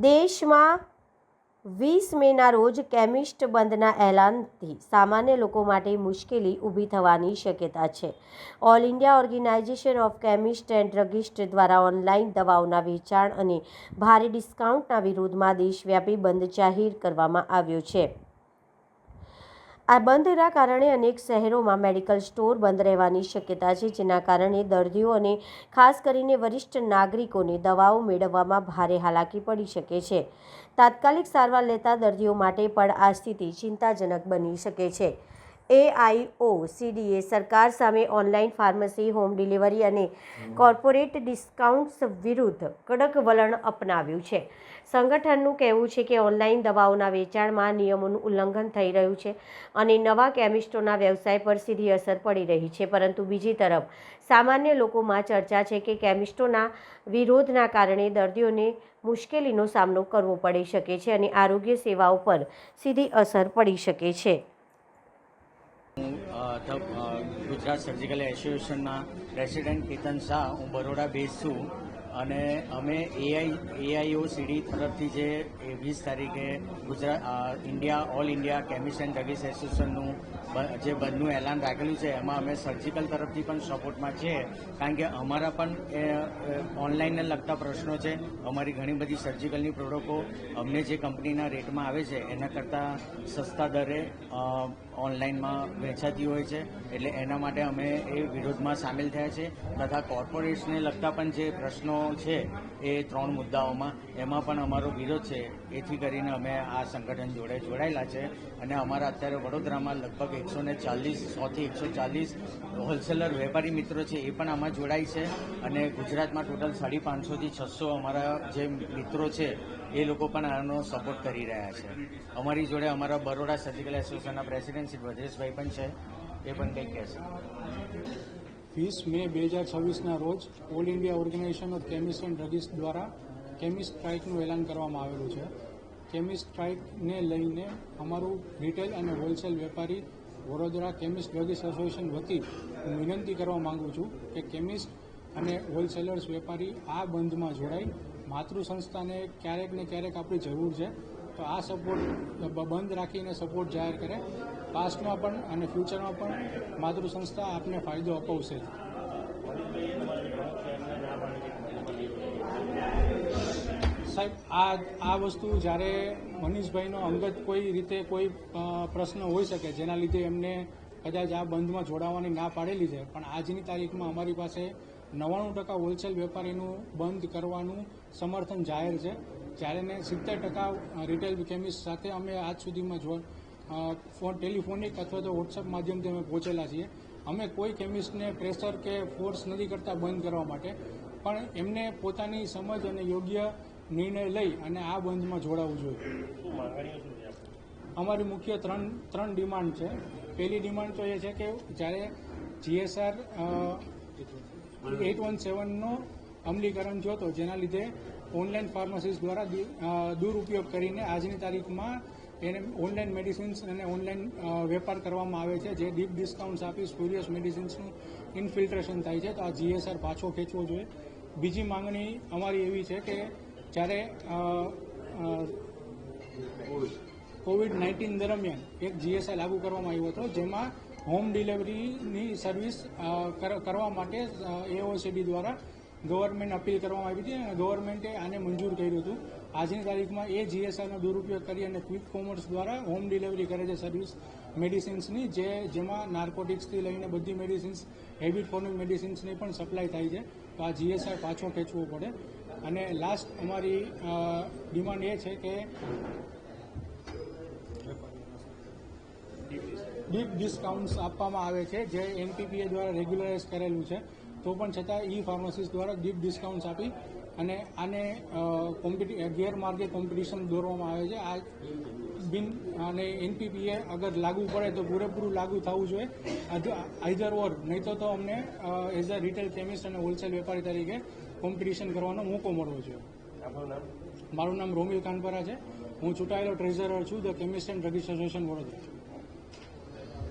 દેશમાં 20 મેના રોજ કેમિસ્ટ બંધના એલાનથી સામાન્ય લોકો માટે મુશ્કેલી ઊભી થવાની શક્યતા છે. All India organisation of chemist and druggist દ્વારા ઓનલાઈન દવાઓના વેચાણ અને ભારે ડિસ્કાઉન્ટના વિરોધમાં દેશવ્યાપી બંધ જાહેર કરવામાં આવ્યો છે. આ બંધના કારણે અનેક શહેરોમાં મેડિકલ સ્ટોર બંધ રહેવાની શક્યતા છે, જેના કારણે દર્દીઓ અને ખાસ કરીને વરિષ્ઠ નાગરિકોને દવાઓ મેળવવામાં ભારે હાલાકી પડી શકે છે. તાત્કાલિક સારવાર લેતા દર્દીઓ માટે પણ આ સ્થિતિ ચિંતાજનક બની શકે છે. AIOCDએ સરકાર સામે ઓનલાઈન ફાર્મસી, હોમ ડિલિવરી અને કોર્પોરેટ ડિસ્કાઉન્ટ્સ વિરુદ્ધ કડક વલણ અપનાવ્યું છે. સંગઠનનું કહેવું છે કે ઓનલાઈન દવાઓના વેચાણમાં નિયમોનું ઉલ્લંઘન થઈ રહ્યું છે અને નવા કેમિસ્ટોના વ્યવસાય પર સીધી અસર પડી રહી છે. પરંતુ બીજી તરફ સામાન્ય લોકોમાં ચર્ચા છે કે કેમિસ્ટોના વિરોધના કારણે દર્દીઓને મુશ્કેલીનો સામનો કરવો પડી શકે છે અને આરોગ્ય સેવાઓ પર સીધી અસર પડી શકે છે. ગુજરાત સર્જિકલ એસોસિએશનના પ્રેસિડેન્ટ કેતન શાહ, હું બરોડા બેઝ છું અને અમે AIOCD તરફથી જે 20 તારીખે all India chemist and druggist એસોસિએશનનું જે બંધનું એલાન રાખેલું છે, એમાં અમે સર્જિકલ તરફથી પણ સપોર્ટમાં છીએ, કારણ કે અમારા પણ ઓનલાઈનને લગતા પ્રશ્નો છે. અમારી ઘણી બધી સર્જિકલની પ્રોડક્ટો અમને જે કંપનીના રેટમાં આવે છે એના કરતાં સસ્તા દરે ઓનલાઈનમાં વેચાતી હોય છે, એટલે એના માટે અમે એ વિરોધમાં સામેલ થયા છે. તથા કોર્પોરેટ્સને લગતા પણ જે પ્રશ્નો છે એ 3 મુદ્દાઓમાં, એમાં પણ અમારો વિરોધ છે. એથી કરીને અમે આ સંગઠન જોડે જોડાયેલા છે અને અમારા અત્યારે વડોદરામાં લગભગ 100થી 140 હોલસેલર વેપારી મિત્રો છે, એ પણ આમાં જોડાય છે અને ગુજરાતમાં ટોટલ 550થી 600 અમારા જે મિત્રો છે એ લોકો પણ આનો સપોર્ટ કરી રહ્યા છે. અમારી જોડે અમારા બરોડા સર્જિકલ એસોસિએશનના પ્રેસિડેન્ટ શ્રી ભદ્રેશભાઈ પણ છે, એ પણ કંઈક કહેશે. 20 મે 2026ના રોજ all India organisation of chemist and druggist દ્વારા કેમિસ્ટ સ્ટ્રાઇકનું એલાન કરવામાં આવેલું છે. કેમિસ્ટ સ્ટ્રાઇકને લઈને અમારું રિટેલ અને હોલસેલ વેપારી વડોદરા કેમિસ્ટ ડ્રગિસ્ટ એસોસિએશન વતી હું વિનંતી કરવા માગું છું કે કેમિસ્ટ અને હોલસેલર્સ વેપારી આ બંધમાં જોડાઈ. માતૃ સંસ્થાને ક્યારેક ને ક્યારેક આપણી જરૂર છે, તો આ સપોર્ટ બંધ રાખીને સપોર્ટ જાહેર કરે. પાસ્ટમાં પણ અને ફ્યુચરમાં પણ માતૃ સંસ્થા આપને ફાયદો અપાવશે. સાહેબ, આ વસ્તુ જ્યારે મનીષભાઈનો અંગત કોઈ રીતે કોઈ પ્રશ્ન હોઈ શકે જેના લીધે એમને કદાચ આ બંધમાં જોડાવાની ના પાડેલી છે, પણ આજની તારીખમાં અમારી પાસે 99% હોલસેલ વેપારીનું બંધ કરવાનું સમર્થન જાહેર છે, જ્યારે 70% રિટેલ કેમિસ્ટ સાથે અમે આજ સુધીમાં ટેલિફોનિક અથવા તો વોટ્સઅપ માધ્યમથી અમે પહોંચેલા છીએ. અમે કોઈ કેમિસ્ટને પ્રેશર કે ફોર્સ નથી કરતા બંધ કરવા માટે, પણ એમને પોતાની સમજ અને યોગ્ય નિર્ણય લઈ અને આ બંધમાં જોડાવવું જોઈએ. અમારી મુખ્ય ત્રણ ડિમાન્ડ છે. પહેલી ડિમાન્ડ તો એ છે કે જ્યારે GSR 817નો અમલીકરણ થયો હતો, જેના લીધે ઓનલાઈન ફાર્મસીસ દ્વારા દુરુપયોગ કરીને આજની તારીખમાં એને ઓનલાઈન મેડિસિન્સ અને ઓનલાઈન વેપાર કરવામાં આવે છે, જે ડીપ ડિસ્કાઉન્ટ્સ આપી સ્પુરિયસ મેડિસિન્સનું ઇન્ફિલ્ટ્રેશન થાય છે. તો આ GSR પાછો ખેંચવો જોઈએ. બીજી માંગણી અમારી એવી છે કે જ્યારે COVID-19 દરમિયાન એક GSR લાગુ કરવામાં આવ્યો હતો, જેમાં હોમ ડિલિવરીની સર્વિસ કરવા માટે AIOCD દ્વારા ગવર્મેન્ટ અપીલ કરવામાં આવી હતી અને ગવર્મેન્ટે આને મંજૂર કર્યું હતું. આજની તારીખમાં એ GSRનો દુરુપયોગ કરી અને ક્વિક કોમર્સ દ્વારા હોમ ડિલિવરી કરે છે સર્વિસ મેડિસિન્સની, જેમાં નાર્કોટિક્સથી લઈને બધી મેડિસિન્સ, હેબિટ ફોર્મિંગ મેડિસિન્સની પણ સપ્લાય થાય છે. તો આ GSR પાછો ખેંચવો પડે. અને લાસ્ટ અમારી ડિમાન્ડ એ છે કે ડીપ ડિસ્કાઉન્ટ્સ આપવામાં આવે છે, જે NPPA દ્વારા રેગ્યુલરાઇઝ કરેલું છે, તો પણ છતાં ફાર્મસીસ દ્વારા ડીપ ડિસ્કાઉન્ટ્સ આપી અને આને ગેરમાર્ગે કોમ્પિટિશન દોરવામાં આવે છે. અને NPPA અગર લાગુ પડે તો પૂરેપૂરું લાગુ થવું જોઈએ, આઈધર ઓર, નહીં તો અમને એઝ અ રિટેલ કેમિસ્ટ અને હોલસેલ વેપારી તરીકે કોમ્પિટિશન કરવાનો મોકો મળવો જોઈએ. મારું નામ રોમિલ કાનપરા છે. હું ચૂંટાયેલો ટ્રેઝરર છું the chemist and druggist association Vadodara.